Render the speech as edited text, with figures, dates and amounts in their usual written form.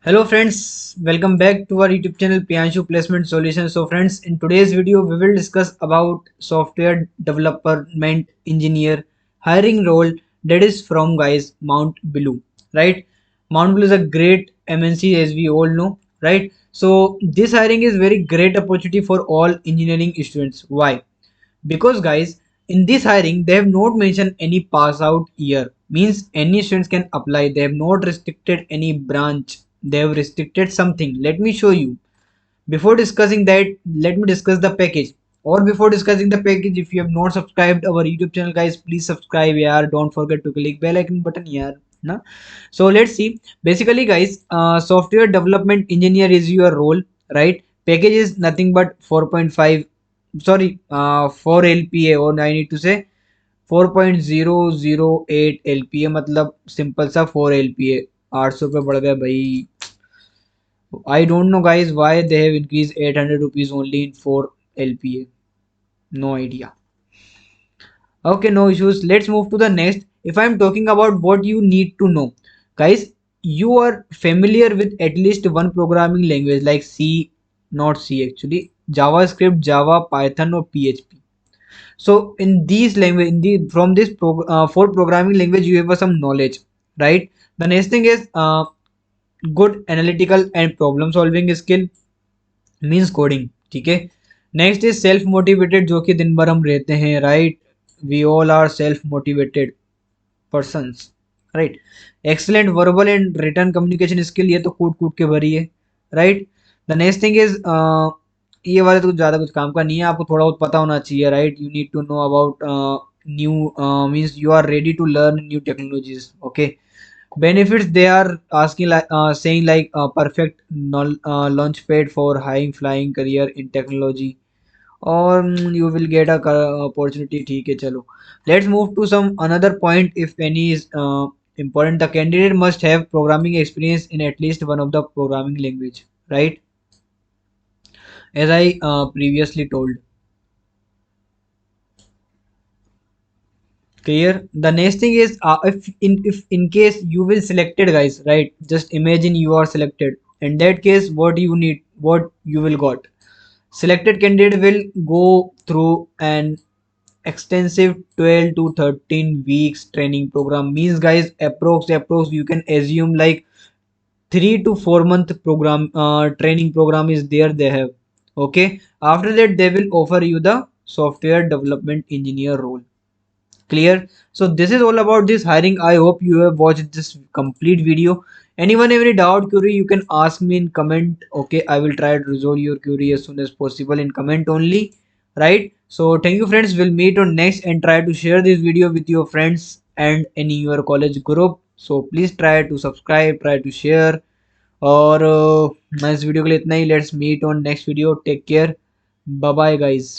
Hello friends, welcome back to our YouTube channel PRIYANSHU Placement Solutions. So friends, in today's video we will discuss about software development engineer hiring role that is from guys MountBlue, right? MountBlue is a great MNC as we all know, right? So this hiring is very great opportunity for all engineering students. Why? Because guys, in this hiring they have not mentioned any pass out year, means any students can apply. They have not restricted any branch, they have restricted something. Let me show you. Before discussing that, let me discuss the package. Or before discussing the package, if you have not subscribed our YouTube channel guys, please subscribe. Yeah, don't forget to click bell icon button here. Na? So let's see. Basically guys, software development engineer is your role, right? Package is nothing but 4.5, sorry, 4 LPA, or I need to say 4.008 LPA, मतलब simple सा 4 LPA. 800 रुपये बढ़ गए भाई. I don't know guys why they have increased 800 rupees only in 4 LPA. No idea. Okay, no issues. Let's move to the next. If I'm talking about what you need to know, guys, you are familiar with at least one programming language like C, not C actually, JavaScript, Java, Python, or PHP. So in these language, in the from this four programming language, you have some knowledge, right? The next thing is good analytical and problem solving skill, means coding. ठीक है. Next is self motivated, जो कि दिन भर हम रहते हैं, right? We all are self motivated persons, right? Excellent verbal and return communication skill, ये तो कूट कूट के भरी है, right? The next thing is ये वाले तो ज़्यादा कुछ काम का नहीं है, आपको थोड़ा बहुत पता होना चाहिए, right? You need to know about new, means you are ready to learn new technologies. Okay. Benefits, they are asking like saying like perfect launch pad for high flying career in technology, or you will get a opportunity. ठीक है, चलो. Let's move to some another point, if any is important. The candidate must have programming experience in at least one of the programming language, right? As I previously told. Clear. The next thing is if in case you will selected guys, right? Just imagine you are selected. In that case, what you need, what you will got. Selected candidate will go through an extensive 12 to 13 weeks training program. Means guys, approx you can assume like 3 to 4 month program, training program is there they have. Okay. After that, they will offer you the software development engineer role. Clear. So this is all about this hiring. I hope you have watched this complete video. Anyone have any doubt, query, you can ask me in comment. Okay, I will try to resolve your query as soon as possible in comment only, right? So thank you friends, we'll meet on next, and try to share this video with your friends and in your college group. So please try to subscribe, try to share. और इस video के लिए इतना ही. Let's meet on next video. Take care. Bye bye guys.